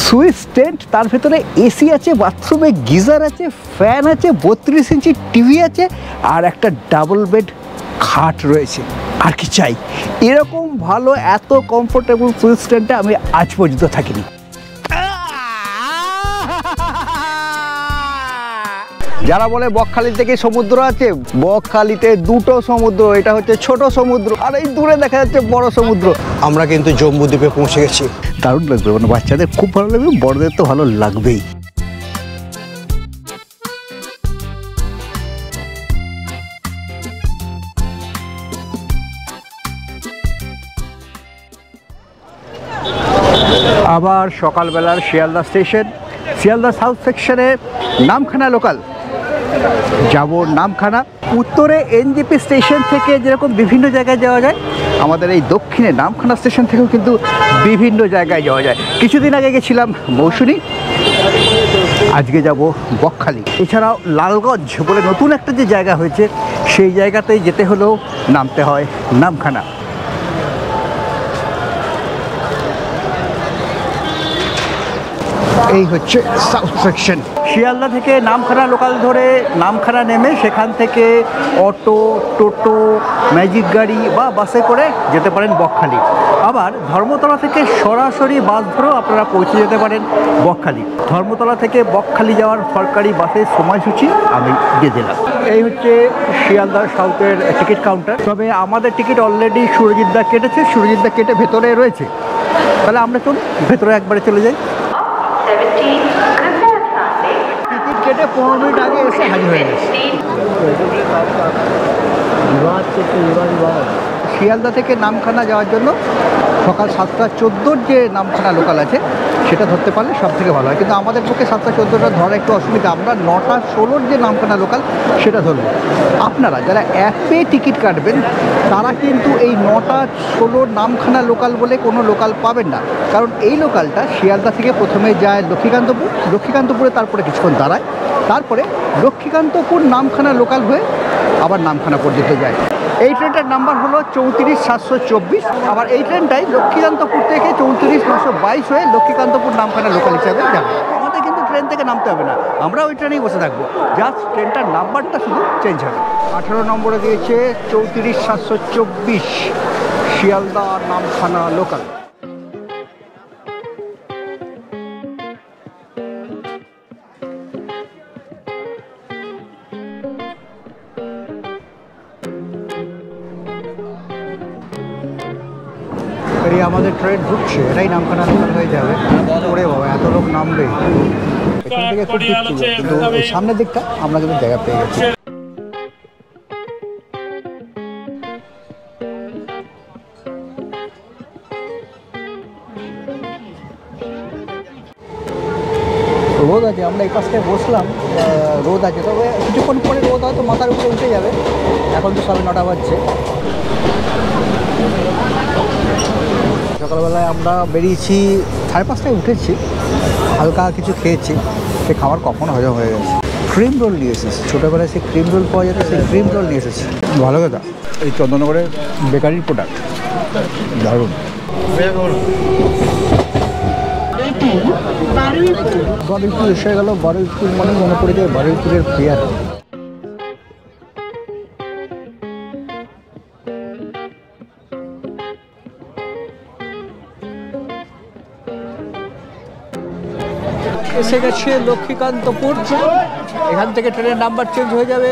Swiss tent, তার ভেতরে AC আছে, বাথরুমে গিজার আছে, ফ্যান আছে, 32 ইঞ্চি টিভি আছে, আর একটা ডাবল বেড খাট রয়েছে। আর কি চাই? এরকম ভালো এত কমফোর্টেবল সুইস টেন্টে আমি আজ পর্যন্ত থাকিনি। যারা বলে বকখালি থেকে সমুদ্র আছে, বকখালিতে দুটো সমুদ্র, এটা হচ্ছে ছোট সমুদ্র আর এই দূরে দেখা যাচ্ছে বড় সমুদ্র। আমরা কিন্তু জম্বুদ্বীপে পৌঁছে গেছি। দারুণ লাগবে, মানে বাচ্চাদের খুব ভালো লাগবে, বড়দের তো ভালো লাগবেই। আবার সকালবেলার শিয়ালদা স্টেশন, শিয়ালদা সাউথ সেকশনে নামখানা লোকাল যাব। নামখানা উত্তরে এনজেপি স্টেশন থেকে যেরকম বিভিন্ন জায়গায় যাওয়া যায়, আমাদের এই দক্ষিণে নামখানা স্টেশন থেকেও কিন্তু বিভিন্ন জায়গায় যাওয়া যায়। কিছুদিন আগে গেছিলাম মৌসুনি, আজকে যাব বকখালি। এছাড়াও লালগঞ্জ বলে নতুন একটা যে জায়গা হয়েছে, সেই জায়গাতেই যেতে হলেও নামতে হয় নামখানা। এই হচ্ছে সাউথ সেকশন। শিয়ালদা থেকে নামখানা লোকাল ধরে নামখানা নেমে সেখান থেকে অটো, টোটো, ম্যাজিক গাড়ি বা বাসে করে যেতে পারেন বকখালি। আবার ধর্মতলা থেকে সরাসরি বাস ধরেও আপনারা পৌঁছে যেতে পারেন বকখালি। ধর্মতলা থেকে বকখালি যাওয়ার সরকারি বাসের সময়সূচি আমি দিয়ে দিলাম। এই হচ্ছে শিয়ালদা সাউথের টিকিট কাউন্টার। তবে আমাদের টিকিট অলরেডি সুরজিৎদা কেটেছে, সুরজিৎদা কেটে ভেতরে রয়েছে। তাহলে আমরা চলুন ভেতরে একবারে চলে যাই। টিকিট কেটে 15 মিনিট আগে এসে হাজির হয়ে গেছে। শিয়ালদা থেকে নামখানা যাওয়ার জন্য সকাল 7:14 যে নামখানা লোকাল আছে সেটা ধরতে পারলে সব থেকে ভালো হয়, কিন্তু আমাদের পক্ষে 7:14টা ধরা একটু অসুবিধা। আমরা 9:16 যে নামখানা লোকাল সেটা ধরবো। আপনারা যারা অ্যাপে টিকিট কাটবেন তারা কিন্তু এই 9:16 নামখানা লোকাল বলে কোনো লোকাল পাবেন না, কারণ এই লোকালটা শিয়ালদা থেকে প্রথমে যায় লক্ষ্মীকান্তপুর, লক্ষ্মীকান্তপুরে তারপরে কিছুক্ষণ দাঁড়ায়, তারপরে লক্ষ্মীকান্তপুর নামখানা লোকাল হয়ে আবার নামখানা পর্যন্ত যায়। এই ট্রেনটার নাম্বার হলো 34,724। আবার এই ট্রেনটাই লক্ষ্মীকান্তপুর থেকে 34,922 হয়ে লক্ষ্মীকান্তপুর নামখানা লোকাল হিসাবে যাবে। আমাদের কিন্তু ট্রেন থেকে নামতে হবে না, আমরা ওই ট্রেনেই বসে থাকবো, জাস্ট ট্রেনটার নাম্বারটা শুধু চেঞ্জ হবে। 18 নম্বরে দিয়েছে 34,724 শিয়ালদা নামখানা লোকাল। আমাদের ট্রেন ঢুকছে, এটাই নামখানা লোকাল হয়ে যাবে। ওরে বাবা, এত লোক নামবে, এখান থেকে খুব ঠিক ছিল, কিন্তু সামনের দিকটা আমরা কিন্তু জায়গা পেয়ে গেছি। রোদ আছে, আমরা এই পাশটায় বসলাম, রোদ আছে, তবে কিছুক্ষণ পরে রোদ হয়তো মাথার উপরে উঠে যাবে। এখন তো 9:30 বাজছে। সকালবেলায় আমরা বেরিয়েছি, 5:30টায় উঠেছি, হালকা কিছু খেয়েছি, সে খাবার কখন হজম হয়ে গেছে। ক্রিম রোল নিয়ে এসেছি, ছোটোবেলায় সেই ক্রিম রোল পাওয়া যেত, সেই ক্রিম রোল নিয়ে এসেছি। ভালো কথা, এই চন্দননগরের বেকারির প্রোডাক্ট, দারুণ। বারুইপুর এসে গেল, বারুইপুর মানে মনে পড়ে যায় বারুইপুরের ফেয়ার। এসে গেছে লক্ষ্মীকান্তপুর, এখান থেকে ট্রেনের নাম্বার চেঞ্জ হয়ে যাবে।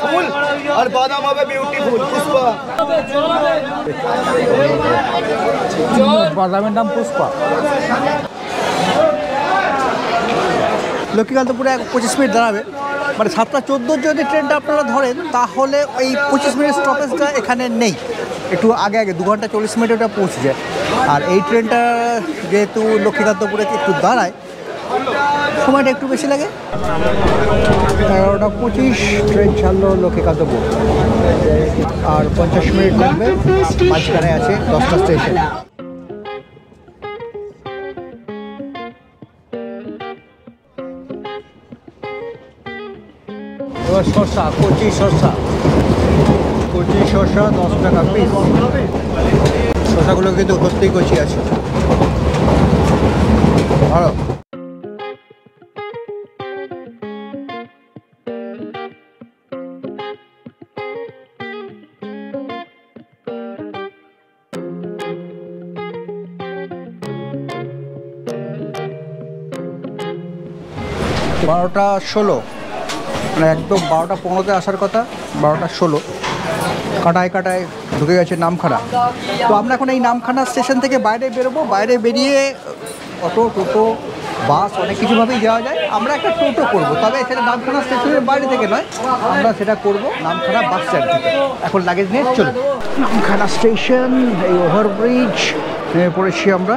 ফুল আর বাদাম হবে বিউটিফুল পুষ্পা, বাদামের নাম পুষ্পা। লক্ষ্মীকান্তপুরে 25 মিনিট দাঁড়াবে, মানে 7:14 যদি ট্রেনটা আপনারা ধরেন তাহলে ওই 25 মিনিট স্টপেজটা এখানে নেই, একটু আগে 2 ঘন্টা 40 মিনিট ওটা পৌঁছে যায়। আর এই ট্রেনটা যেহেতু লক্ষ্মীকান্তপুরে একটু দাঁড়ায়, সময়টা একটু বেশি লাগে। 11:25 ট্রেন ছাড়লো লক্ষ্মীকান্তপুর, আর 50 মিনিট লাগবে। মাঝখানে আছে 10টা স্টেশন। শসা, কচি শসা, কচি শসা 10 টাকা পিস। শসাগুলো কিন্তু সত্যিই কচি আছে, ভালো। বারোটা 16, মানে একদম 12টা 15-তে আসার কথা, 12টা 16 কাটায় কাটায় ঢুকে গেছে নামখানা। তো আমরা এখন এই নামখানা স্টেশন থেকে বাইরে বেরোবো। বাইরে বেরিয়ে অটো, টোটো, বাস অনেক কিছুভাবেই যাওয়া যায়। আমরা একটা টোটো করবো, তবে সেটা নামখানা স্টেশনের বাইরে থেকে নয়, আমরা সেটা করব নামখানা বাস স্ট্যান্ড থেকে। এখন লাগেজ নিয়ে চলুন। নামখানা স্টেশন, এই ওভারব্রিজ নেমে পড়েছি আমরা।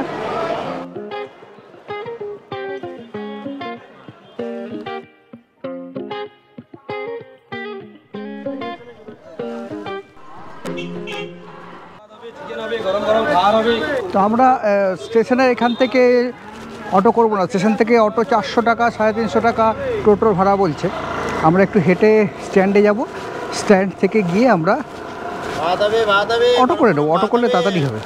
তো আমরা স্টেশনের এখান থেকে অটো করব না, স্টেশন থেকে অটো 400 টাকা, 350 টাকা টোটোর ভাড়া বলছে। আমরা একটু হেঁটে স্ট্যান্ডে যাব, স্ট্যান্ড থেকে গিয়ে আমরা অটো করে নেবো। অটো করলে তাড়াতাড়ি হবে।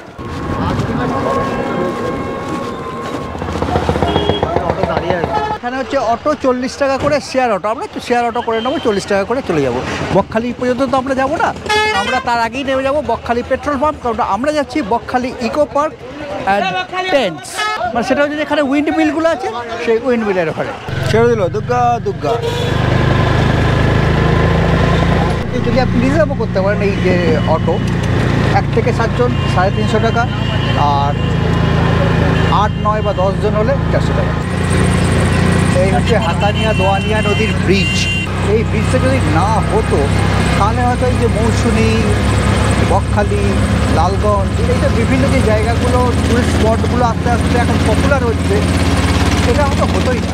এখানে হচ্ছে অটো 40 টাকা করে শেয়ার অটো, আমরা একটু শেয়ার অটো করে নেবো, 40 টাকা করে চলে যাব। বকখালি পর্যন্ত তো আমরা যাবো না, আমরা তার আগেই নেমে যাবো বকখালি পেট্রোল পাম্প, কারণ আমরা যাচ্ছি Bakkhali eco park and tents, মানে সেটা হচ্ছে যেখানে উইন্ড মিলগুলো আছে, সেই উইন্ড মিলের ওখানে ছেড়ে দিল দুর্গা দুর্গা। যদি আপনি রিজার্ভও করতে পারেন এই যে অটো, 1 থেকে 7 জন 350 টাকা, আর 8, 9 বা 10 জন হলে 400 টাকা। এই হচ্ছে হাতানিয়া দোয়ানিয়া নদীর ব্রিজ। এই ব্রিজটা যদি না হতো তাহলে হয়তো এই যে মৌসুনি, বকখালি, লালগঞ্জ, এইটা বিভিন্ন যে জায়গাগুলো টুরিস্ট স্পটগুলো আস্তে আস্তে এখন পপুলার হচ্ছে, সেটা হয়তো হতোই না।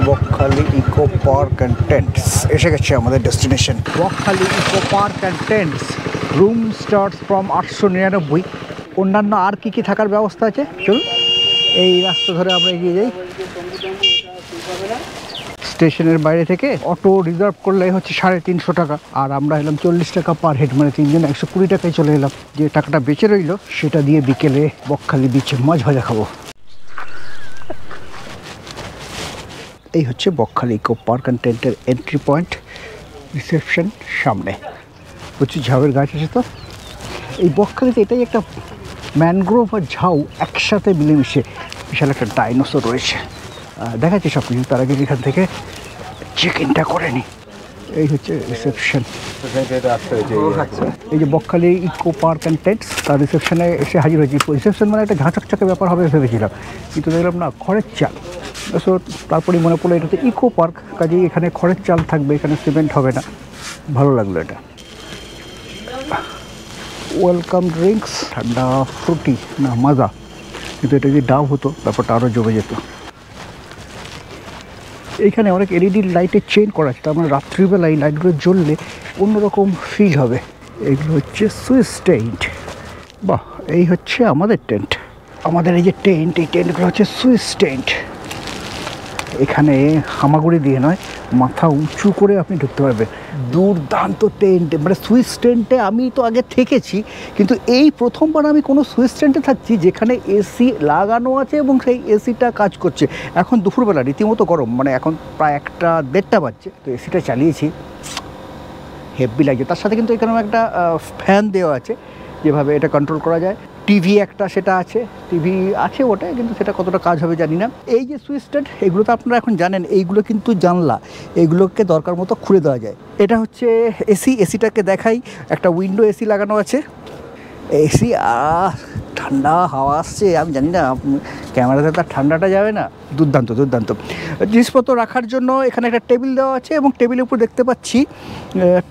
Bakkhali eco park and tents এসে গেছে আমাদের destination. Bakkhali eco park and tents, room starts from 899। অন্যান্য আর কি কি থাকার ব্যবস্থা আছে চলুন এই রাস্তা ধরে আমরা এগিয়ে যাই। স্টেশনের বাইরে থেকে অটো রিজার্ভ করলে হচ্ছে 350 টাকা, আর আমরা এলাম 40 টাকা পার হেড, মানে 3 জন 120 টাকায় চলে এলাম। যে টাকাটা বেঁচে রইল সেটা দিয়ে বিকেলে বকখালি বিচে মাছ ভাজা খাবো। এই হচ্ছে বকখালি ইকো পার্ক অ্যান্ড টেন্টের এন্ট্রি পয়েন্ট, রিসেপশন সামনে। প্রচুর ঝাউয়ের গাছ আছে। তো এই বকখালিতে এটাই একটা ম্যানগ্রোভ আর ঝাউ একসাথে মিলেমিশে বিশাল একটা ডাইনোসর রয়েছে। দেখাচ্ছি সব কিছু, তার আগে এখান থেকে চেক ইনটা করে নিই। এই হচ্ছে রিসেপশন। এই যে Bakkhali eco park and tents, তার রিসেপশনে এসে হাজির হয়েছি। রিসেপশন মানে একটা ঝাঁচকচাকে ব্যাপার হবে ভেবেছিলাম, কিন্তু দেখলাম না, খড়ের চাল। সো তারপরেই মনে পড়লো এটা তো ইকো পার্ক, কাজেই এখানে খড়ের চাল থাকবে, এখানে সিমেন্ট হবে না। ভালো লাগলো এটা। ওয়েলকাম ড্রিঙ্কস, ঠান্ডা ফ্রুটি না মাজা, কিন্তু এটা যদি ডাব হতো ব্যাপারটা আরও জমে যেত। এইখানে অনেক এলইডি লাইটের চেইন করা আছে, তার মানে রাত্রিবেলা এই লাইটগুলো জ্বললে অন্যরকম ফিল হবে। এগুলো হচ্ছে সুইস টেন্ট। বাহ, এই হচ্ছে আমাদের টেন্ট। আমাদের এই যে টেন্ট, এই টেন্টগুলো হচ্ছে সুইস টেন্ট। এখানে হামাগুড়ি দিয়ে নয়, মাথা উঁচু করে আপনি ঢুকতে পারবেন। দুর্দান্ত টেন্ট, মানে সুইস টেন্টে আমি তো আগে থেকেছি, কিন্তু এই প্রথমবার আমি কোনো সুইস টেন্টে থাকছি যেখানে এসি লাগানো আছে এবং সেই এসিটা কাজ করছে। এখন দুপুরবেলা রীতিমতো গরম, মানে এখন প্রায় 1টা 1:30 বাজছে, তো এসিটা চালিয়েছি, হেভি লাগছে। তার সাথে কিন্তু এখানেও একটা ফ্যান দেওয়া আছে, যেভাবে এটা কন্ট্রোল করা যায়। টিভি একটা সেটা আছে, টিভি আছে ওটা, কিন্তু সেটা কতটা কাজ হবে জানি না। এই যে সুইচ টেন্ট, এগুলো তো আপনারা এখন জানেন, এইগুলো কিন্তু জানলা, এইগুলোকে দরকার মতো খুলে দেওয়া যায়। এটা হচ্ছে এসি, এসিটাকে দেখাই, একটা উইন্ডো এসি লাগানো আছে। এসি ঠান্ডা হাওয়া আসছে, আমি জানি না ক্যামেরাতে তার ঠান্ডাটা যাবে না। দুর্দান্ত দুর্দান্ত। জিনিসপত্র রাখার জন্য এখানে একটা টেবিল দেওয়া আছে, এবং টেবিলের উপর দেখতে পাচ্ছি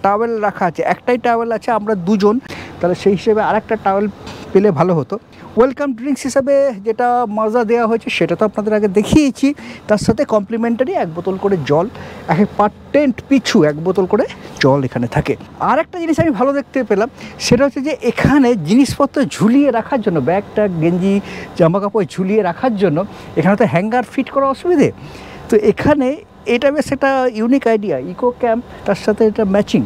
টাওয়েল রাখা আছে। একটাই টাওয়েল আছে, আমরা 2 জন, তাহলে সেই হিসেবে আরেকটা টাওয়েল পেলে ভালো হতো। ওয়েলকাম ড্রিঙ্কস হিসাবে যেটা মজা দেওয়া হয়েছে সেটা তো আপনাদের আগে দেখিয়েছি, তার সাথে কমপ্লিমেন্টারি 1 বোতল করে জল, পার টেন্ট পিছু 1 বোতল করে জল এখানে থাকে। আর একটা জিনিস আমি ভালো দেখতে পেলাম, সেটা হচ্ছে যে এখানে জিনিসপত্র ঝুলিয়ে রাখার জন্য, ব্যাগটা গেঞ্জি জামা কাপড় ঝুলিয়ে রাখার জন্য এখানে তো হ্যাঙ্গার ফিট করা অসুবিধে, তো এখানে এটা বেশ একটা ইউনিক আইডিয়া, ইকো ক্যাম্প, তার সাথে এটা ম্যাচিং,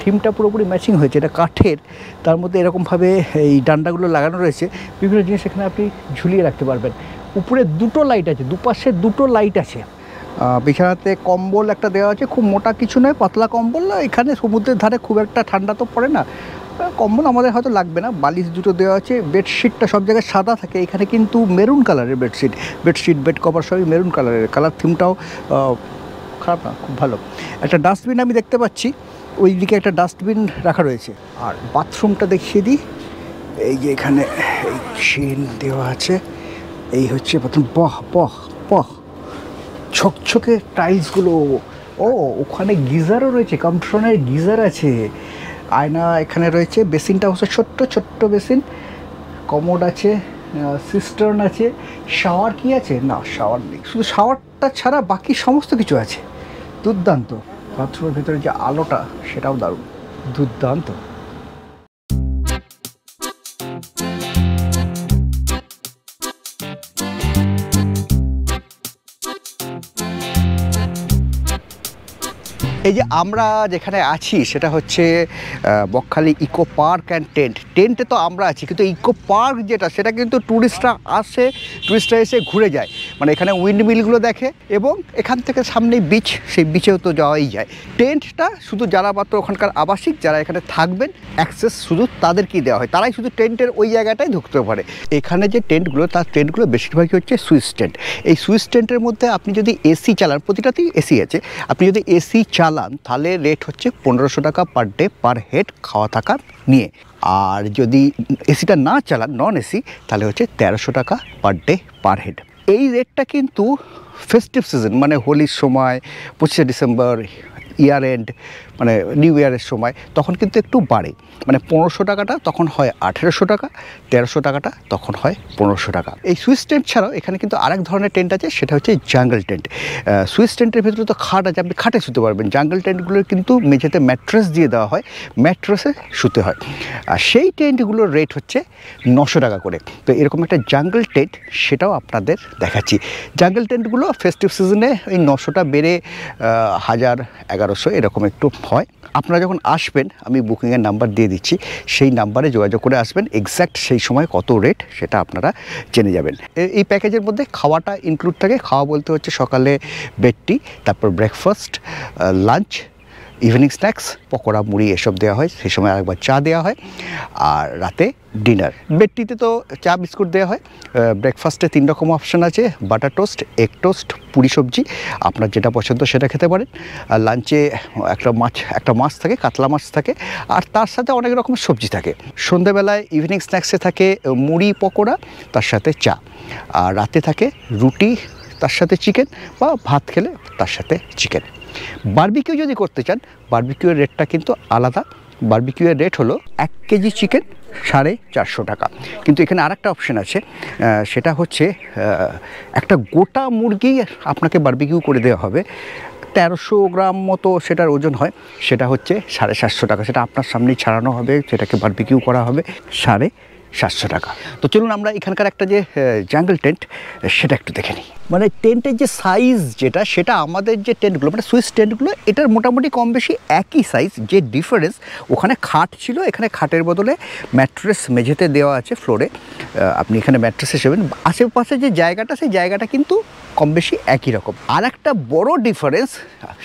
থিমটা পুরোপুরি ম্যাচিং হয়েছে। এটা কাঠের, তার মধ্যে এরকমভাবে এই ডান্ডাগুলো লাগানো রয়েছে, বিভিন্ন জিনিস এখানে আপনি ঝুলিয়ে রাখতে পারবেন। উপরে 2টো লাইট আছে, দুপাশে 2টো লাইট আছে। বিছানাতে কম্বল একটা দেওয়া আছে, খুব মোটা কিছু নয়, পাতলা কম্বল। এখানে সমুদ্রের ধারে খুব একটা ঠান্ডা তো পড়ে না, কম্বল আমাদের হয়তো লাগবে না। বালিশ 2টো দেওয়া আছে। বেডশিটটা সব জায়গায় সাদা থাকে, এখানে কিন্তু মেরুন কালারের বেডশিট বেড কভার সবই মেরুন কালারের। কালার থিমটাও খারাপ না, খুব ভালো। একটা ডাস্টবিন আমি দেখতে পাচ্ছি, ওই দিকে একটা ডাস্টবিন রাখা রয়েছে। আর বাথরুমটা দেখিয়ে দিই, এই যে এখানে এই চেন দেওয়া আছে, এই হচ্ছে বাথরুম। বাহ ছকছকে টাইলসগুলো। ও, ওখানে গিজারও রয়েছে, কম্পশনের গিজার আছে, আয়না এখানে রয়েছে। বেসিনটা হচ্ছে ছোট্ট বেসিন, কমোড আছে, সিস্টার্ন আছে। শাওয়ার কি আছে? না, শাওয়ার নেই, শুধু শাওয়ারটা ছাড়া বাকি সমস্ত কিছু আছে। দুর্দান্ত। বাথরুমের ভিতরে যে আলোটা সেটাও দারুণ, দুর্দান্ত। এই যে আমরা যেখানে আছি সেটা হচ্ছে বকখালি ইকো পার্ক অ্যান্ড টেন্টে তো আমরা আছি, কিন্তু ইকো পার্ক যেটা সেটা কিন্তু টুরিস্টরা এসে ঘুরে যায়, মানে এখানে উইন্ডমিলগুলো দেখে, এবং এখান থেকে সামনেই বিচ, সেই বিচেও তো যাওয়াই যায়। টেন্টটা শুধু যারা মাত্র ওখানকার আবাসিক, যারা এখানে থাকবেন, অ্যাক্সেস শুধু তাদেরকেই দেওয়া হয়, তারাই শুধু টেন্টের ওই জায়গাটায় ঢুকতে পারে। এখানে যে টেন্টগুলো, তার টেন্টগুলো বেশিরভাগই হচ্ছে সুইস টেন্ট। এই সুইস টেন্টের মধ্যে আপনি যদি এসি চালান, প্রতিটাতেই এসি আছে, আপনি যদি এসি চালান তাহলে রেট হচ্ছে 1500 টাকা পার ডে পার হেড, খাওয়া থাকা নিয়ে। আর যদি এসিটা না চালান, নন এসি, তাহলে হচ্ছে 1300 টাকা পার ডে পার হেড। এই রেটটা কিন্তু ফেস্টিভ সিজন, মানে হোলির সময়, 25শে ডিসেম্বর, ইয়ার এন্ড, মানে নিউ ইয়ারের সময়, তখন কিন্তু একটু বাড়ে। মানে 1500 টাকাটা তখন হয় 1800 টাকা, 1300 টাকাটা তখন হয় 1500 টাকা। এই সুইস টেন্ট ছাড়াও এখানে কিন্তু আরেক ধরনের টেন্ট আছে, সেটা হচ্ছে জাঙ্গল টেন্ট। সুইস টেন্টের ভিতরে তো খাট আছে, আপনি খাটে শুতে পারবেন। জাঙ্গল টেন্টগুলোর কিন্তু মেঝেতে ম্যাট্রেস দিয়ে দেওয়া হয়, ম্যাট্রেসে শুতে হয়। আর সেই টেন্টগুলোর রেট হচ্ছে 900 টাকা করে। তো এরকম একটা জাঙ্গল টেন্ট, সেটাও আপনাদের দেখাচ্ছি। জাঙ্গল টেন্টগুলো ফেস্টিভ সিজনে ওই 900টা বেড়ে 1000, 1100 এরকম একটু হয়। আপনারা যখন আসবেন, আমি বুকিংয়ের নাম্বার দিয়ে দিচ্ছি, সেই নাম্বারে যোগাযোগ করে আসবেন। এক্স্যাক্ট সেই সময় কত রেট সেটা আপনারা জেনে যাবেন। এই প্যাকেজের মধ্যে খাওয়াটা ইনক্লুড থাকে। খাওয়া বলতে হচ্ছে সকালে বেড টি, তারপর breakfast, lunch, evening snacks, pakora, মুড়ি এসব দেওয়া হয়, সেই সময় আরেকবার চা দেওয়া হয়, আর রাতে ডিনার। বেড টিতে তো চা বিস্কুট দেওয়া হয়। ব্রেকফাস্টে 3 রকম অপশান আছে, butter toast, egg toast, Puri সবজি, আপনার যেটা পছন্দ সেটা খেতে পারেন। আর লাঞ্চে একটা মাছ থাকে, কাতলা মাছ থাকে, আর তার সাথে অনেক রকমের সবজি থাকে। সন্ধ্যাবেলায় ইভিনিং স্ন্যাক্সে থাকে মুড়ি, পকোড়া, তার সাথে চা। আর রাতে থাকে রুটি, তার সাথে চিকেন, বা ভাত খেলে তার সাথে চিকেন। বারবিকিউ যদি করতে চান, বারবিকিউয়ের রেটটা কিন্তু আলাদা। বারবিকিউয়ের রেট হলো 1 কেজি চিকেন 450 টাকা। কিন্তু এখানে আরেকটা অপশান আছে, সেটা হচ্ছে একটা গোটা মুরগি আপনাকে বারবিকিউ করে দেওয়া হবে, 1300 গ্রাম মতো সেটার ওজন হয়, সেটা হচ্ছে 750 টাকা। সেটা আপনার সামনেই ছাড়ানো হবে, সেটাকে বারবিকিউ করা হবে 750 টাকা। তো চলুন আমরা এখানকার একটা যে জাঙ্গল টেন্ট সেটা একটু দেখে নিই। মানে টেন্টের যে সাইজ যেটা, সেটা আমাদের যে টেন্টগুলো, মানে সুইস টেন্টগুলো, এটার মোটামুটি কম বেশি একই সাইজ। যে ডিফারেন্স, ওখানে খাট ছিল, এখানে খাটের বদলে ম্যাট্রেস মেঝেতে দেওয়া আছে ফ্লোরে, আপনি এখানে ম্যাট্রেসে শোবেন। আশেপাশে যে জায়গাটা, সেই জায়গাটা কিন্তু কম বেশি একই রকম। আর একটা বড় ডিফারেন্স,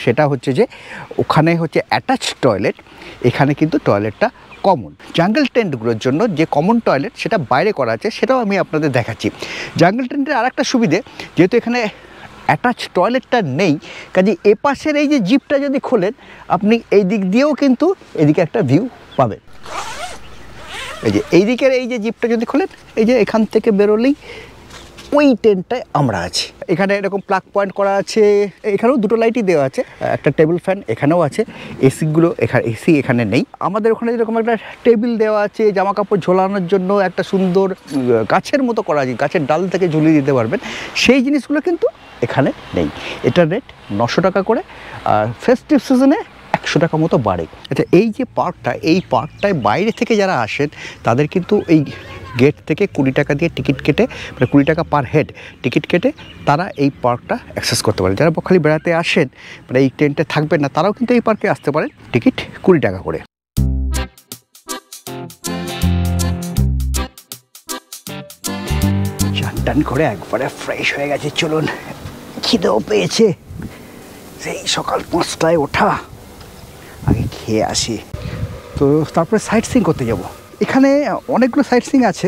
সেটা হচ্ছে যে ওখানে হচ্ছে অ্যাটাচ টয়লেট, এখানে কিন্তু টয়লেটটা কমন। জাঙ্গল টেন্টগুলোর জন্য যে কমন টয়লেট সেটা বাইরে করা আছে, সেটাও আমি আপনাদের দেখাচ্ছি। জাঙ্গল টেন্টের আর একটা সুবিধে, যেহেতু এখানে অ্যাটাচ টয়লেটটা নেই, কাজে এপাশের এই যে জিপটা যদি খোলেন, আপনি এই দিক দিয়েও কিন্তু এদিকে একটা ভিউ পাবেন। এই যে এই দিকের এই যে জিপটা যদি খোলেন, এই যে এখান থেকে বেরোলেই ওই টেন্টটায় আমরা আছি। এখানে এরকম প্লাগ পয়েন্ট করা আছে, এখানেও দুটো লাইটই দেওয়া আছে, একটা টেবিল ফ্যান এখানেও আছে, এসিগুলো এখানে এসি এখানে নেই। আমাদের ওখানে যেরকম একটা টেবিল দেওয়া আছে জামা কাপড় ঝোলানোর জন্য, একটা সুন্দর গাছের মতো করা আছে, গাছের ডাল থেকে ঝুলিয়ে দিতে পারবেন, সেই জিনিসগুলো কিন্তু এখানে নেই। এটার রেট 900 টাকা করে, আর ফেস্টিভ সিজনে 100 টাকা মতো বাড়ে। আচ্ছা, এই যে পার্কটা, এই পার্কটায় বাইরে থেকে যারা আসেন তাদের কিন্তু এই গেট থেকে 20 টাকা দিয়ে টিকিট কেটে, মানে 20 টাকা পার হেড টিকিট কেটে তারা এই পার্কটা অ্যাক্সেস করতে পারেন। যারা বকখালি বেড়াতে আসেন, মানে এই টেন্টে থাকবেন না, তারাও কিন্তু এই পার্কে আসতে পারেন, টিকিট 20 টাকা করে। চান করে একবারে ফ্রেশ হয়ে গেছে, চলুন, খিদেও পেয়েছে, সেই সকাল 5টায় ওঠা, আগে খেয়ে আসি, তো তারপরে সাইট সিইং করতে যাব। এখানে অনেকগুলো সাইট সিইং আছে,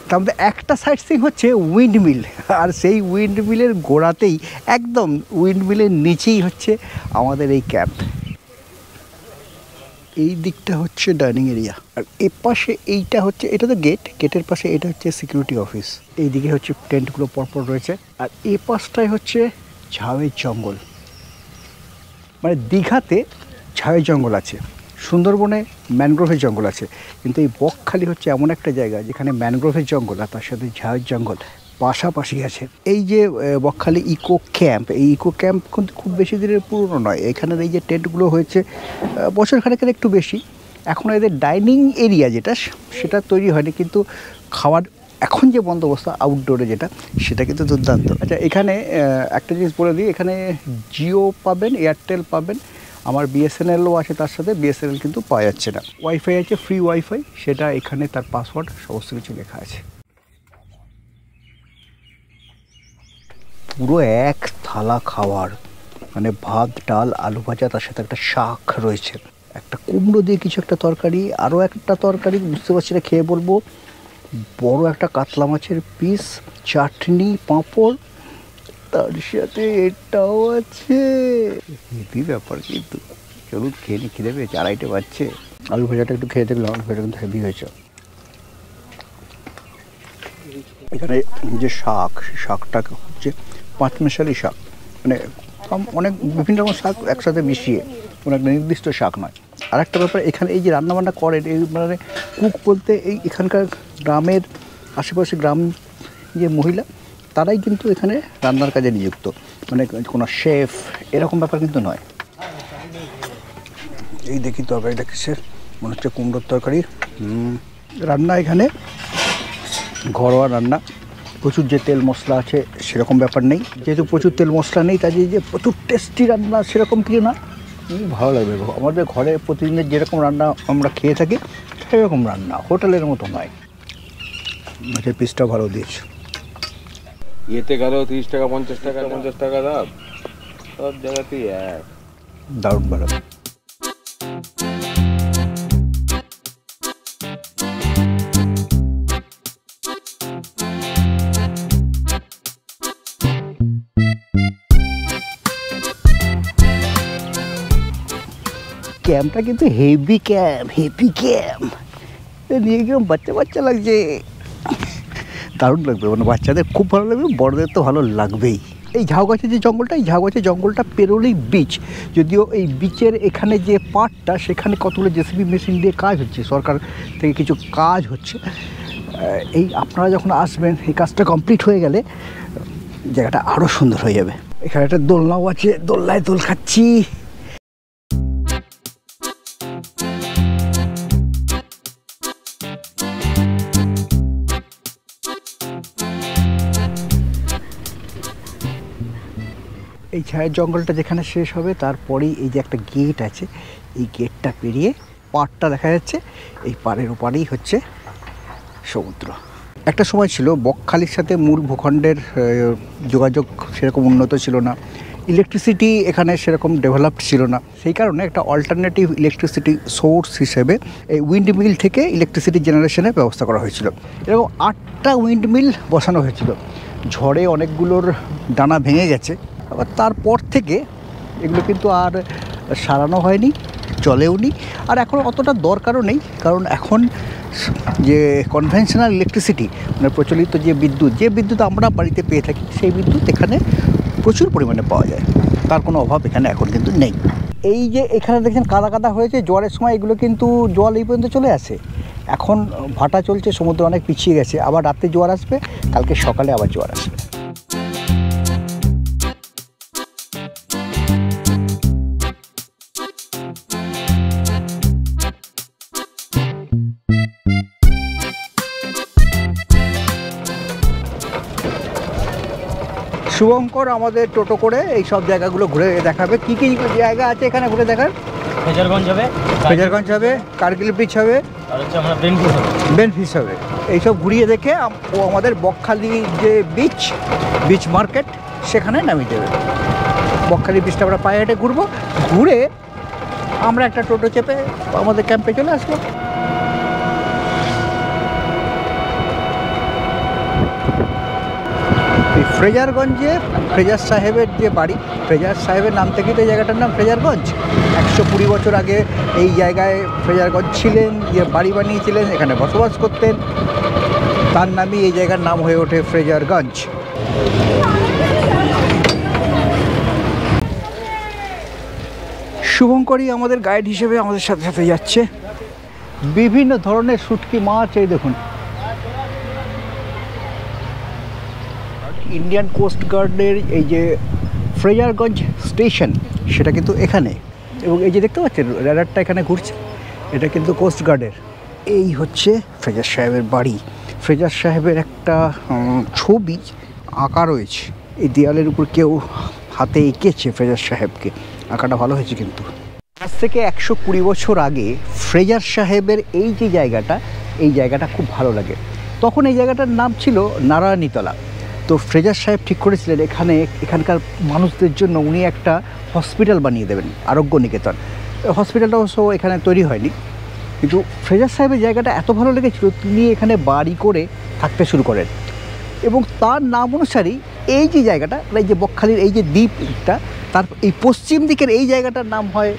তার মধ্যে একটা সাইট সিইং হচ্ছে উইন্ড মিল, আর সেই উইন্ড মিলের গোড়াতেই, একদম উইন্ড মিলের নিচেই হচ্ছে আমাদের এই ক্যাম্প। এই দিকটা হচ্ছে ডাইনিং এরিয়া, আর এ পাশে এইটা হচ্ছে, এটা তো গেট, গেটের পাশে এটা হচ্ছে সিকিউরিটি অফিস। এই দিকে হচ্ছে টেন্টগুলো পরপর রয়েছে, আর এ পাশটায় হচ্ছে ঝাউয়ের জঙ্গল। মানে দীঘাতে ঝাউয়ের জঙ্গল আছে, সুন্দরবনে ম্যানগ্রোভের জঙ্গল আছে, কিন্তু এই বকখালি হচ্ছে এমন একটা জায়গা যেখানে ম্যানগ্রোভের জঙ্গল আর তার সাথে ঝাউয়ের জঙ্গল পাশাপাশি আছে। এই যে বকখালি ইকো ক্যাম্প, এই ইকো ক্যাম্প কিন্তু খুব বেশি দিনের পুরনো নয়। এখানের এই যে টেন্টগুলো হয়েছে বছর খানেকের একটু বেশি। এখন এদের ডাইনিং এরিয়া যেটা, সেটা তৈরি হয়নি, কিন্তু খাওয়ার এখন যে বন্দোবস্ত আউটডোরে যেটা, সেটা কিন্তু দুর্দান্ত। আচ্ছা, এখানে একটা জিনিস বলে দিই, এখানে জিও পাবেন, এয়ারটেল পাবেন, আমার বিএসএনএলও আছে, তার সাথে বিএসএনএল কিন্তু পাওয়া যাচ্ছে না। ওয়াইফাই আছে, ফ্রি ওয়াইফাই, সেটা এখানে তার পাসওয়ার্ড সমস্ত কিছু লেখা আছে। পুরো এক থালা খাওয়ার, মানে ভাত, ডাল, আলু ভাজা, তার সাথে একটা শাক রয়েছে, একটা কুমড়ো দিয়ে কিছু একটা তরকারি, আরও একটা তরকারি, বুঝতে পারছি না, খেয়ে বলবো, বড় একটা কাতলা মাছের পিস, চাটনি, পাঁপড়, তার সাথে এটাও আছে। হেভি ব্যাপার কিন্তু, চলুন খেয়ে নি, খিদে পেয়েছে, 2:30 বাজছে। আলু ভাজাটা একটু খেয়ে দেখলাম, আলু ভাজা কিন্তু হেভি হয়েছে। এখানে যে শাক, শাকটা হচ্ছে 5 মেশালি শাক, মানে অনেক বিভিন্ন রকম শাক একসাথে মিশিয়ে, কোনো একটা নির্দিষ্ট শাক নয়। আর একটা ব্যাপার, এখানে এই যে রান্নাবান্না করেন, এই মানে কুক বলতে এই এখানকার গ্রামের আশেপাশে গ্রাম যে মহিলা, তারাই কিন্তু এখানে রান্নার কাজে নিযুক্ত, মানে কোনো শেফ এরকম ব্যাপার কিন্তু নয়। এই দেখি তরকারিটা কিসের, মনে হচ্ছে কুমড়োর তরকারি। রান্না এখানে ঘরোয়া রান্না, প্রচুর যে তেল মশলা আছে সেরকম ব্যাপার নেই, যেহেতু প্রচুর তেল মশলা নেই, তাই যে প্রচুর টেস্টি রান্না সেরকম কিছু না। ভালো লাগবে, আমাদের ঘরে প্রতিদিনের যেরকম রান্না আমরা খেয়ে থাকি সেরকম রান্না, হোটেলের মতো নয়। মাছের পিসটা ভালো দিয়েছে। ইয়েতে গেল 30 টাকা 50 টাকা 50 টাকা দাম, সব জায়গাতেই এক। দারুণ ভালো। ক্যাম্পটা কিন্তু হেভি ক্যাম্প, হেভি ক্যাম্প নিয়ে কিরকম বাচ্চা বাচ্চা লাগছে, দারুণ লাগবে, মানে বাচ্চাদের খুব ভালো লাগবে, বড়দের তো ভালো লাগবেই। এই ঝাউ গাছের যে জঙ্গলটা, এই ঝাউ গাছের জঙ্গলটা পেরোলেই বিচ, যদিও এই বিচের এখানে যে পার্টটা, সেখানে কতগুলো জেসিবি মেশিন দিয়ে কাজ হচ্ছে, সরকার থেকে কিছু কাজ হচ্ছে। এই আপনারা যখন আসবেন, এই কাজটা কমপ্লিট হয়ে গেলে জায়গাটা আরও সুন্দর হয়ে যাবে। এখানে একটা দোলনাও আছে, দোলনায় দোল খাচ্ছি। এই ছায়ের জঙ্গলটা যেখানে শেষ হবে, তারপরেই এই যে একটা গেট আছে, এই গেটটা পেরিয়ে পাড়টা দেখা যাচ্ছে, এই পাড়ের ওপারেই হচ্ছে সমুদ্র। একটা সময় ছিল বকখালির সাথে মূল ভূখণ্ডের যোগাযোগ সেরকম উন্নত ছিল না, ইলেকট্রিসিটি এখানে সেরকম ডেভেলপড ছিল না, সেই কারণে একটা অল্টারনেটিভ ইলেকট্রিসিটি সোর্স হিসেবে এই উইন্ড মিল থেকে ইলেকট্রিসিটি জেনারেশনের ব্যবস্থা করা হয়েছিল। এরকম 8টা উইন্ড মিল বসানো হয়েছিল, ঝড়ে অনেকগুলোর ডানা ভেঙে গেছে, আবার তারপর থেকে এগুলো কিন্তু আর সারানো হয়নি, চলেও নি, আর এখন অতটা দরকারও নেই, কারণ এখন যে কনভেনশনাল ইলেকট্রিসিটি মানে প্রচলিত যে বিদ্যুৎ আমরা বাড়িতে পেয়ে থাকি সেই বিদ্যুৎ এখানে প্রচুর পরিমাণে পাওয়া যায়, তার কোনো অভাব এখানে এখন কিন্তু নেই। এই যে এখানে দেখছেন কাদা কাদা হয়েছে, জোয়ারের সময় এগুলো কিন্তু জল এই পর্যন্ত চলে আসে। এখন ভাটা চলছে, সমুদ্র অনেক পিছিয়ে গেছে, আবার রাতে জোয়ার আসবে, কালকে সকালে আবার জোয়ার আসবে। শুভঙ্কর আমাদের টোটো করে এই সব জায়গাগুলো ঘুরে দেখাবে। কি কি জায়গা আছে এখানে ঘুরে দেখার? ফ্রেজারগঞ্জ হবে, কার্গিল বিচ হবে, আর হচ্ছে আমরা বেনফিস হবে। এইসব ঘুরিয়ে দেখে ও আমাদের বকখালি যে বিচ মার্কেট সেখানে নামিয়ে দেবে। বকখালি বিচটা আমরা পায়ে হেঁটে ঘুরবো, ঘুরে আমরা একটা টোটো চেপে আমাদের ক্যাম্পে চলে আসবো। এই ফ্রেজারগঞ্জে ফ্রেজার সাহেবের যে বাড়ি, ফ্রেজার সাহেবের নাম থেকেই তো এই জায়গাটার নাম ফ্রেজারগঞ্জ। 120 বছর আগে এই জায়গায় ফ্রেজারগঞ্জ ছিলেন, যে বাড়ি বানিয়েছিলেন, এখানে বসবাস করতেন, তার নামই এই জায়গার নাম হয়ে ওঠে ফ্রেজারগঞ্জ। শুভঙ্করই আমাদের গাইড হিসেবে আমাদের সাথে সাথে যাচ্ছে। বিভিন্ন ধরনের শুটকি মাছ, এই দেখুন ইন্ডিয়ান কোস্ট গার্ডের এই যে ফ্রেজারগঞ্জ স্টেশন সেটা কিন্তু এখানে, এবং এই যে দেখতে পাচ্ছেন রাডারটা এখানে ঘুরছে, এটা কিন্তু কোস্ট গার্ডের। এই হচ্ছে ফ্রেজার সাহেবের বাড়ি। ফ্রেজার সাহেবের একটা ছবি আঁকা রয়েছে এই দেয়ালের উপর, কেউ হাতে এঁকেছে ফ্রেজার সাহেবকে, আঁকাটা ভালো হয়েছে কিন্তু। আজ থেকে 120 বছর আগে ফ্রেজার সাহেবের এই যে জায়গাটা, এই জায়গাটা খুব ভালো লাগে। তখন এই জায়গাটার নাম ছিল নারায়ণীতলা। তো ফ্রেজার সাহেব ঠিক করেছিলেন এখানকার মানুষদের জন্য উনি একটা হসপিটাল বানিয়ে দেবেন, আরোগ্য নিকেতন। হসপিটালটা অবশ্য এখানে তৈরি হয়নি, কিন্তু ফ্রেজার সাহেবের জায়গাটা এত ভালো লেগেছিল তিনি এখানে বাড়ি করে থাকতে শুরু করেন, এবং তার নাম অনুসারেই এই যে জায়গাটা, এই যে বকখালির এই যে দ্বীপটা, তার এই পশ্চিম দিকের এই জায়গাটার নাম হয়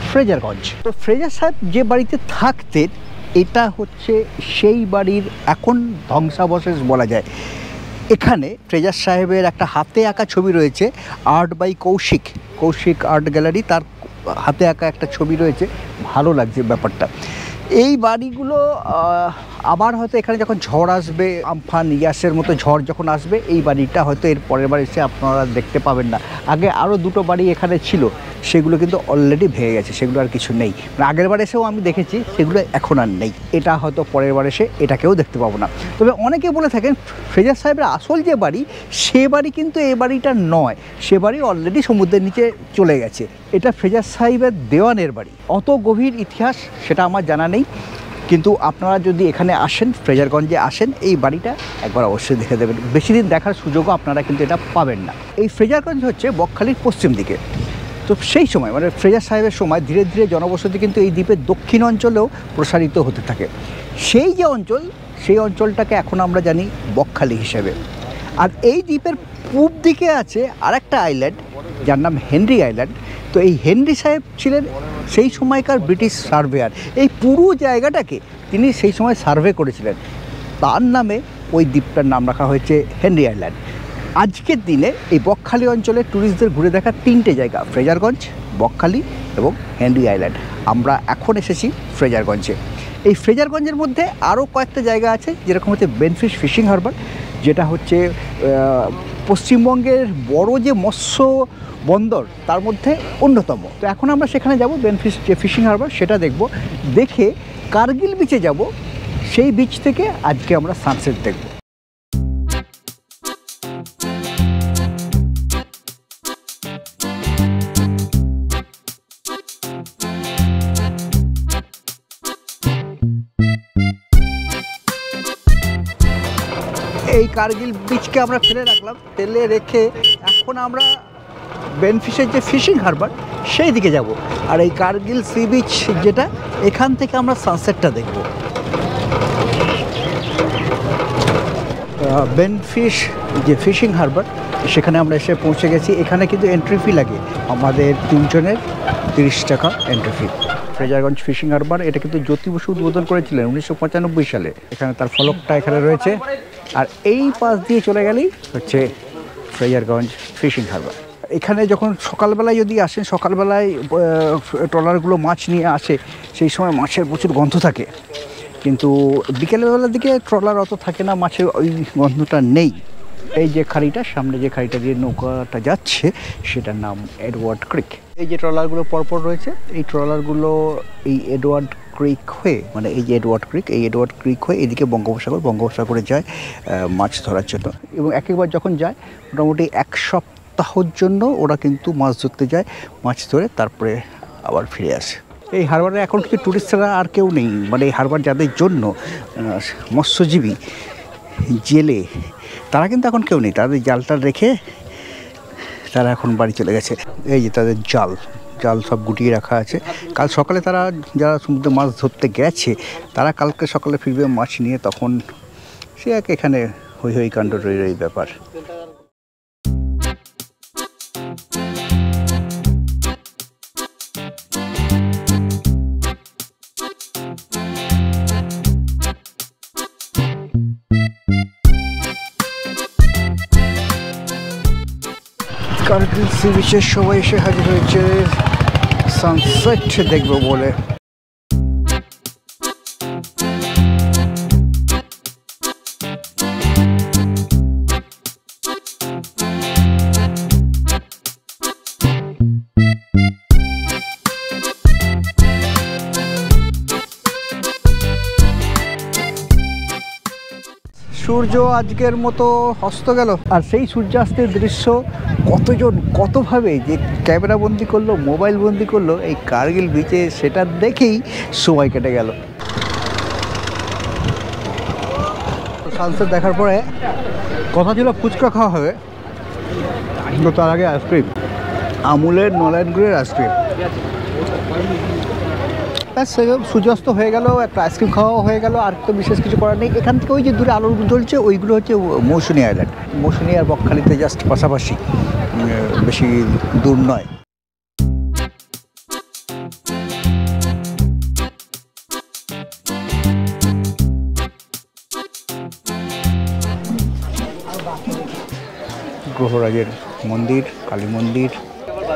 ফ্রেজারগঞ্জ। তো ফ্রেজার সাহেব যে বাড়িতে থাকতেন এটা হচ্ছে সেই বাড়ির এখন ধ্বংসাবশেষ বলা যায়। এখানে ফ্রেজার সাহেবের একটা হাতে আঁকা ছবি রয়েছে, art by Kaushik art gallery, তার হাতে আঁকা একটা ছবি রয়েছে, ভালো লাগছে ব্যাপারটা। এই বাড়িগুলো আবার হয়তো এখানে যখন ঝড় আসবে, আমফান ইয়াসের মতো ঝড় যখন আসবে, এই বাড়িটা হয়তো এর পরের বার এসে আপনারা দেখতে পাবেন না। আগে আরও দুটো বাড়ি এখানে ছিল, সেগুলো কিন্তু অলরেডি ভেঙে গেছে, সেগুলো আর কিছু নেই। আগের বার এসেও আমি দেখেছি, সেগুলো এখন আর নেই। এটা হয়তো পরের বার এসে এটাকেও দেখতে পাবো না। তবে অনেকে বলে থাকেন ফ্রেজার সাহেবের আসল যে বাড়ি, সে বাড়ি কিন্তু এই বাড়িটা নয়, সে বাড়ি অলরেডি সমুদ্রের নিচে চলে গেছে। এটা ফ্রেজার সাহেবের দেওয়ানের বাড়ি। অত গভীর ইতিহাস সেটা আমার জানা নেই, কিন্তু আপনারা যদি এখানে আসেন, ফ্রেজারগঞ্জে আসেন, এই বাড়িটা একবার অবশ্যই দেখে দেবেন। বেশি দিন দেখার সুযোগও আপনারা কিন্তু এটা পাবেন না। এই ফ্রেজারগঞ্জ হচ্ছে বকখালির পশ্চিম দিকে। তো সেই সময় মানে ফ্রেজার সাহেবের সময় ধীরে ধীরে জনবসতি কিন্তু এই দ্বীপের দক্ষিণ অঞ্চলেও প্রসারিত হতে থাকে। সেই যে অঞ্চল, সেই অঞ্চলটাকে এখন আমরা জানি বকখালি হিসেবে। আর এই দ্বীপের পূব দিকে আছে আরেকটা আইল্যান্ড যার নাম হেনরি আইল্যান্ড। তো এই হেনরি সাহেব ছিলেন সেই সময়কার ব্রিটিশ সার্ভেয়ার। এই পুরো জায়গাটাকে তিনি সেই সময় সার্ভে করেছিলেন, তার নামে ওই দ্বীপটার নাম রাখা হয়েছে হেনরি আইল্যান্ড। আজকের দিনে এই বকখালি অঞ্চলে ট্যুরিস্টদের ঘুরে দেখার 3টে জায়গা, ফ্রেজারগঞ্জ, বকখালি এবং হেনরি আইল্যান্ড। আমরা এখন এসেছি ফ্রেজারগঞ্জে। এই ফ্রেজারগঞ্জের মধ্যে আরও কয়েকটা জায়গা আছে, যেরকম হচ্ছে বেনফিশ ফিশিং হারবার, যেটা হচ্ছে পশ্চিমবঙ্গের বড় যে মৎস্য বন্দর তার মধ্যে অন্যতম। তো এখন আমরা সেখানে যাব, বেনফিশ যে ফিশিং হারবার সেটা দেখব, দেখে কার্গিল বিচে যাব, সেই বিচ থেকে আজকে আমরা সানসেট দেখব। এই কার্গিল বিচকে আমরা ফেলে রাখলাম, ফেলে রেখে এখন আমরা বেনফিশের যে ফিশিং হারবার সেই দিকে যাব। আর এই কার্গিল সি বিচ যেটা, এখান থেকে আমরা সানসেটটা দেখব। বেনফিশ যে ফিশিং হারবার সেখানে আমরা এসে পৌঁছে গেছি। এখানে কিন্তু এন্ট্রি ফি লাগে, আমাদের 3 জনের 30 টাকা entry fee. Fraserganj fishing harbour. এটা কিন্তু জ্যোতি বসু উদ্বোধন করেছিলেন 1995 সালে। এখানে তার ফলকটা এখানে রয়েছে। আর এই পাশ দিয়ে চলে গেলেই হচ্ছে ফ্রেজারগঞ্জ ফিশিং হারবার। এখানে যখন সকালবেলায় যদি আসেন, সকালবেলায় ট্রলারগুলো মাছ নিয়ে আসে, সেই সময় মাছের প্রচুর গন্ধ থাকে। কিন্তু বিকেলবেলার দিকে ট্রলার অত থাকে না, মাছের ওই গন্ধটা নেই। এই যে খাড়িটা, সামনে যে খাড়িটা দিয়ে নৌকাটা যাচ্ছে, সেটার নাম এডওয়ার্ড ক্রিক। এই যে ট্রলারগুলো পরপর রয়েছে, এই ট্রলারগুলো এই এডওয়ার্ড ক্রিক হয়ে, মানে এই যে এডওয়ার্ড ক্রিক, এই এডওয়ার্ড ক্রিক হয়ে এদিকে বঙ্গোপসাগরে যায় মাছ ধরার জন্য। এবং একবার যখন যায়, মোটামুটি 1 সপ্তাহের জন্য ওরা কিন্তু মাছ ধরতে যায়, মাছ ধরে তারপরে আবার ফিরে আসে। এই হারবারে এখন কিছু টুরিস্টরা আর কেউ নেই, মানে এই হারবার যাদের জন্য মৎস্যজীবী, জেলে, তারা কিন্তু এখন কেউ নেই। তাদের জালটা রেখে তারা এখন বাড়ি চলে গেছে। এই যে তাদের জাল সব গুটিয়ে রাখা আছে। কাল সকালে তারা, যারা সমুদ্রে মাছ ধরতে গেছে, তারা কালকে সকালে ফিরবে মাছ নিয়ে। তখন সে এক এখানে হই কাণ্ড রই ব্যাপার। কার্গিল সি বিচের সবাই এসে হাজির হয়েছে সানসেট দেখবো বলে। সূর্য আজকের মতো অস্ত গেল। আর সেই সূর্যাস্তের দৃশ্য কতজন কতভাবে যে ক্যামেরা বন্দি করলো, মোবাইল বন্দি করলো এই কার্গিল বিচে, সেটা দেখেই সময় কেটে গেল। সানসেট দেখার পরে কথা ছিল ফুচকা খাওয়া হবে, কিন্তু তার আগে আইসক্রিম, আমুলের নলেন গুড়ের আইসক্রিম। সূর্যাস্ত হয়ে গেল, একটা আইসক্রিম খাওয়া হয়ে গেল, আর তো বিশেষ কিছু করার নেই। এখান থেকে ওই যে দূরে আলো জ্বলছে, ওইগুলো হচ্ছে মৌসুনী আইল্যান্ড। মৌসুনী আর বকখালিতে জাস্ট পাশাপাশি, বেশি দূর নয়। গ্রহরাজের মন্দির, কালী মন্দির।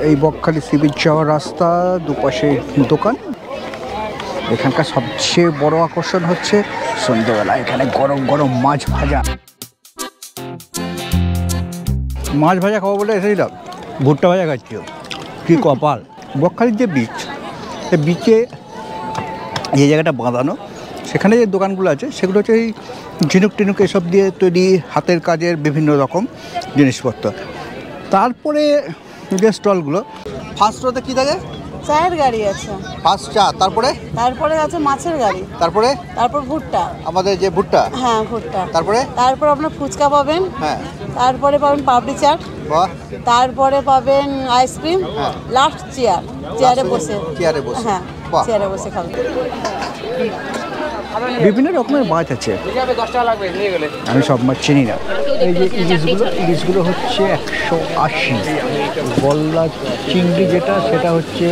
এই বকখালি সি বিচ যাওয়ার রাস্তা, দুপাশে দোকান। এখানকার সবচেয়ে বড় আকর্ষণ হচ্ছে সন্ধ্যেবেলা এখানে গরম গরম মাছ ভাজা। মাছ ভাজা খাবো বলে এসেছিলাম, ভুট্টা ভাজা খাচ্ছি। কী কপাল! বকখালির যে বিচ, সে বিচে যে জায়গাটা বাঁধানো, সেখানে যে দোকানগুলো আছে, সেগুলো হচ্ছে এই ঝিনুক টিনুক এসব দিয়ে তৈরি হাতের কাজের বিভিন্ন রকম জিনিসপত্র। তারপরে যে স্টলগুলো, ফার্স্ট রোতে কী থাকে? চায়ের গাড়ি আছে, ফার্স্ট চা, তারপরে আছে মাছের গাড়ি, তারপর ভুট্টা, আমাদের যে ভুট্টা, হ্যাঁ ভুট্টা, তারপর আপনার ফুচকা পাবেন, হ্যাঁ, তারপরে পাবেন পাপড়ি চাট, বাহ, তারপরে পাবেন আইসক্রিম, হ্যাঁ, লাস্ট চেয়ারে বসে, হ্যাঁ, চেয়ারে বসে খাবেন। বিভিন্ন রকমের মাছ আছে, আমি সব মাছ চিনি না। এই যে ইলিশগুলো হচ্ছে 180, গলদা চিংড়ি যেটা, সেটা হচ্ছে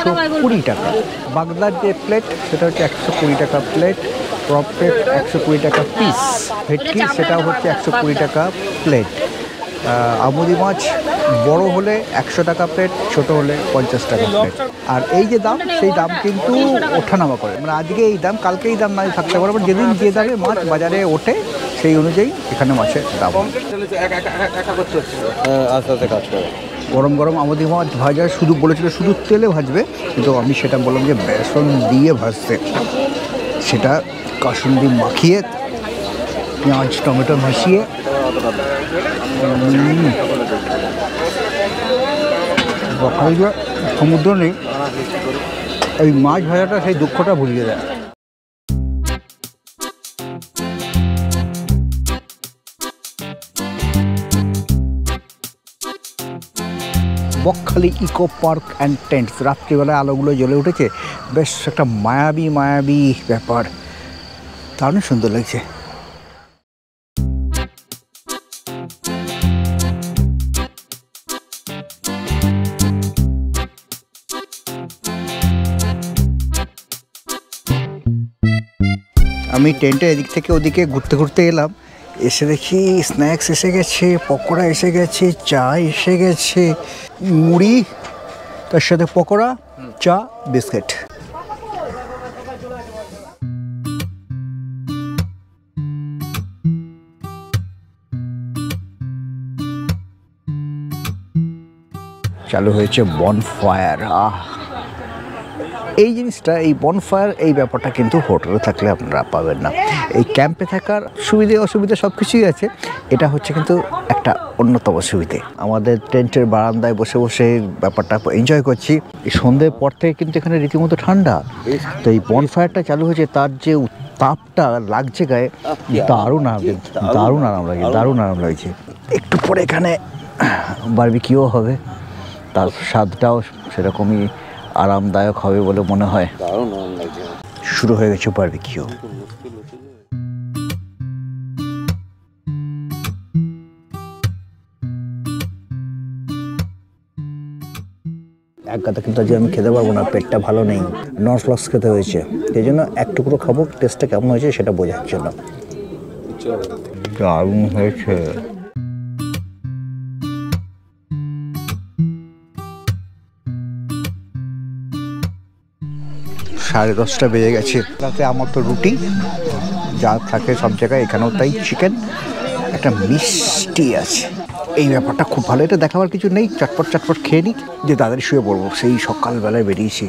220 টাকা। বাগদার যে প্লেট, সেটা হচ্ছে 120 টাকা প্লেট। প্রপেট 120 টাকা পিস। ভেটকি সেটাও হচ্ছে 120 টাকা প্লেট। আমুদি মাছ বড় হলে 100 টাকা প্লেট, ছোট হলে 50 টাকা প্লেট। আর এই যে দাম, সেই দাম কিন্তু ওঠানামা করে, মানে আজকে এই দাম, কালকে এই দাম না থাকতে পারে, যেদিন যে দামে মাছ বাজারে ওঠে সেই অনুযায়ী এখানে মাছের দাম। আস্তে আস্তে কাজ করে। গরম গরম আমুদি মাছ ভাজা, শুধু বলেছিল শুধু তেলে ভাজবে, কিন্তু আমি সেটা বললাম যে বেসন দিয়ে ভাজতে। সেটা কাসুন্দি মাখিয়ে, পেঁয়াজ টমেটো মিশিয়ে, বকখালিতে সমুদ্র নেই, এই মাছ ভাজাটা সেই দুঃখটা ভুলিয়ে দেয়। Bakkhali eco park and tents, রাত্রিবেলায় আলোগুলো জ্বলে উঠেছে, বেশ একটা মায়াবী ব্যাপার, দারুণ সুন্দর লাগছে। আমি টেন্টে এদিক থেকে ওদিকে ঘুরতে ঘুরতে এলাম, এসে দেখি স্ন্যাক্স এসে গেছে, পকোড়া এসে গেছে, চা এসে গেছে, মুড়ি তার সাথে পকোড়া, চা, বিস্কিট। চালু হয়েছে বনফায়ার। এই জিনিসটা, এই বনফায়ার, এই ব্যাপারটা কিন্তু হোটেলে থাকলে আপনারা পাবেন না। এই ক্যাম্পে থাকার সুবিধে অসুবিধা সব কিছুই আছে, এটা হচ্ছে কিন্তু একটা অন্যতম সুবিধে। আমাদের টেন্টের বারান্দায় বসে বসে ব্যাপারটা এনজয় করছি। এই সন্ধ্যের পর থেকে কিন্তু এখানে রীতিমতো ঠান্ডা, তো এই বনফায়ারটা চালু হয়েছে, তার যে তাপটা লাগছে গায়ে, দারুণ দারুণ আরাম লাগে, দারুণ আরাম লাগছে। একটু পরে এখানে বারবিকিউ হবে, তার স্বাদটাও সেরকমই আরামদায়ক হবে বলে মনে হয়। দারুণ আরাম লাগছে। শুরু হয়ে গেছে বারবিকিউ। এক কথা কিন্তু আজকে আমি খেতে পারবো না, পেটটা ভালো নেই, ননফ্লক্স খেতে হয়েছে, সেই জন্য এক টুকরো খাবো, টেস্টটা কেমন হয়েছে সেটা বোঝার জন্য। দারুণ হয়েছে। 10:30 বেজে গেছে। রাতে আমার তো রুটি যা থাকে সব জায়গায়, এখানেও তাই, চিকেন, একটা মিষ্টি আছে। এই ব্যাপারটা খুব ভালো, এটা দেখাবার কিছু নেই, চটপট চটপট খেয়ে নিই, যে তাড়াতাড়ি শুয়ে পড়বো। সেই সকালবেলায় বেরিয়েছি।